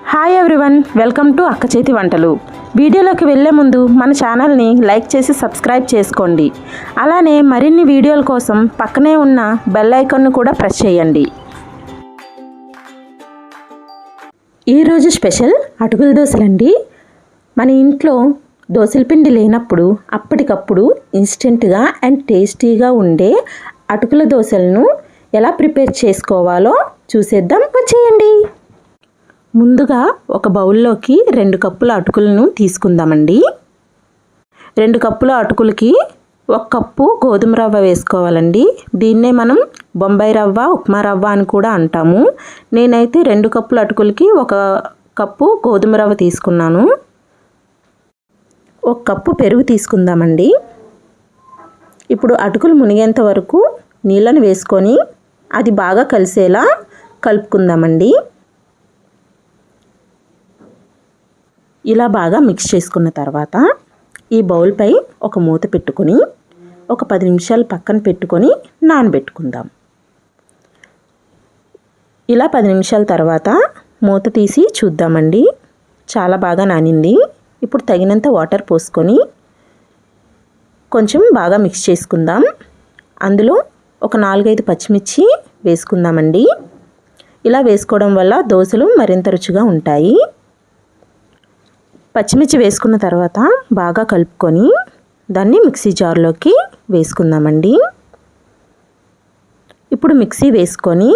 Hi everyone, welcome to అక్క చేతి వంటలు. వీడియోలోకి వెళ్ళే ముందు మన ఛానల్ని లైక్ చేసి సబ్స్క్రైబ్ చేసుకోండి. అలానే మరిన్ని వీడియోల కోసం పక్కనే ఉన్న బెల్ ఐకాన్ను కూడా ప్రెస్ చేయండి. ఈరోజు స్పెషల్ అటుకుల దోశలండి. మన ఇంట్లో దోశల పిండి లేనప్పుడు అప్పటికప్పుడు ఇన్స్టెంట్గా అండ్ టేస్టీగా ఉండే అటుకుల దోశలను ఎలా ప్రిపేర్ చేసుకోవాలో చూసేద్దాం, వచ్చేయండి. ముందుగా ఒక బౌల్లోకి 2 కప్పుల అటుకులను తీసుకుందామండి. 2 కప్పుల అటుకులకి 1 కప్పు గోధుమ రవ్వ వేసుకోవాలండి. దీన్నే మనం బొంబాయి రవ్వ, ఉప్మా రవ్వ అని కూడా అంటాము. నేనైతే 2 కప్పుల అటుకులకి 1 కప్పు గోధుమ రవ్వ తీసుకున్నాను. 1 కప్పు పెరుగు తీసుకుందామండి. ఇప్పుడు అటుకులు మునిగేంత వరకు నీళ్ళను వేసుకొని అది బాగా కలిసేలా కలుపుకుందామండి. ఇలా బాగా మిక్స్ చేసుకున్న తర్వాత ఈ బౌల్పై ఒక మూత పెట్టుకొని ఒక 10 నిమిషాలు పక్కన పెట్టుకొని నానబెట్టుకుందాం. ఇలా 10 నిమిషాల తర్వాత మూత తీసి చూద్దామండి. చాలా బాగా నానింది. ఇప్పుడు తగినంత వాటర్ పోసుకొని కొంచెం బాగా మిక్స్ చేసుకుందాం. అందులో ఒక 4-5 పచ్చిమిర్చి వేసుకుందామండి. ఇలా వేసుకోవడం వల్ల దోశలు మరింత రుచిగా ఉంటాయి. పచ్చిమిర్చి వేసుకున్న తర్వాత బాగా కలుపుకొని దాన్ని మిక్సీ జార్లోకి వేసుకుందామండి. ఇప్పుడు మిక్సీ వేసుకొని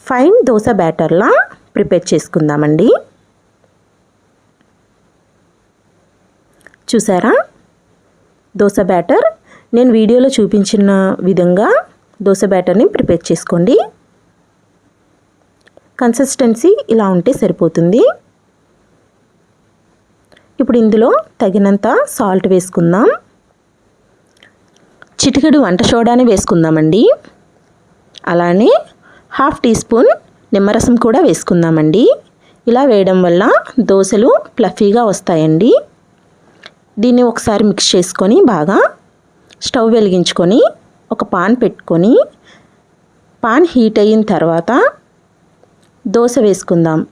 ఫైన్ దోశ బ్యాటర్లా ప్రిపేర్ చేసుకుందామండి. చూసారా, దోశ బ్యాటర్ నేను వీడియోలో చూపించిన విధంగా దోశ బ్యాటర్ని ప్రిపేర్ చేసుకోండి. కన్సిస్టెన్సీ ఇలా ఉంటే సరిపోతుంది. ఇప్పుడు ఇందులో తగినంత సాల్ట్ వేసుకుందాం. చిటికెడు వంట సోడాని వేసుకుందామండి. అలానే 1/2 టీ స్పూన్ నిమ్మరసం కూడా వేసుకుందామండి. ఇలా వేయడం వల్ల దోశలు ఫ్లఫీగా వస్తాయండి. దీన్ని ఒకసారి మిక్స్ చేసుకొని బాగా స్టవ్ వెలిగించుకొని ఒక పాన్ పెట్టుకొని పాన్ హీట్ అయిన తర్వాత దోశ వేసుకుందాం.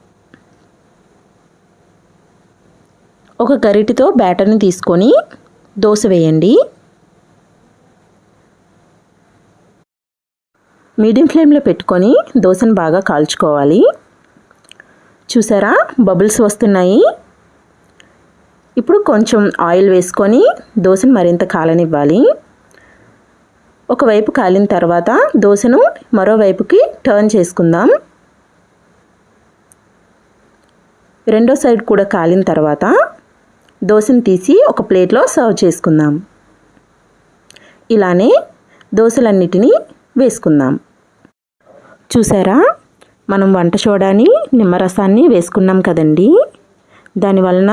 ఒక గరిటెతో బ్యాటర్ని తీసుకొని దోశ వేయండి. మీడియం ఫ్లేమ్లో పెట్టుకొని దోశను బాగా కాల్చుకోవాలి. చూసారా, బబుల్స్ వస్తున్నాయి. ఇప్పుడు కొంచెం ఆయిల్ వేసుకొని దోశను మరింత కాలనివ్వాలి. ఒకవైపు కాలిన తర్వాత దోశను మరోవైపుకి టర్న్ చేసుకుందాం. రెండో సైడ్ కూడా కాలిన తర్వాత దోశను తీసి ఒక ప్లేట్లో సర్వ్ చేసుకుందాం. ఇలానే దోశలన్నిటినీ వేసుకుందాం. చూసారా, మనం వంట సోడాని నిమ్మరసాన్ని వేసుకున్నాం కదండి. దానివలన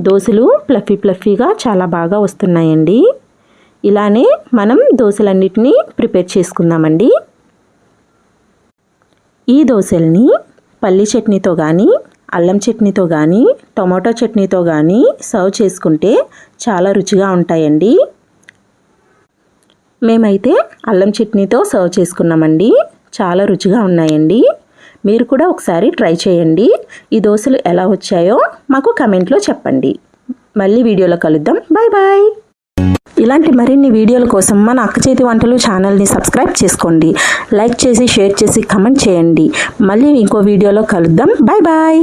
దోశలు ఫ్లఫీగా చాలా బాగా వస్తున్నాయండి. ఇలానే మనం దోశలన్నిటినీ ప్రిపేర్ చేసుకుందామండి. ఈ దోశల్ని పల్లి చట్నీతో కానీ, అల్లం చట్నీతో కానీ, టొమాటో చట్నీతో కానీ సర్వ్ చేసుకుంటే చాలా రుచిగా ఉంటాయండి. మేమైతే అల్లం చట్నీతో సర్వ్ చేసుకున్నామండి. చాలా రుచిగా ఉన్నాయండి. మీరు కూడా ఒకసారి ట్రై చేయండి. ఈ దోశలు ఎలా వచ్చాయో మాకు కమెంట్లో చెప్పండి. మళ్ళీ వీడియోలో కలుద్దాం. Bye bye. ఇలాంటి మరిన్ని వీడియోల కోసం మన అక్క చేతి వంటలు ఛానల్ని సబ్స్క్రైబ్ చేసుకోండి. లైక్ చేసి, షేర్ చేసి, కమెంట్ చేయండి. మళ్ళీ ఇంకో వీడియోలో కలుద్దాం. Bye bye.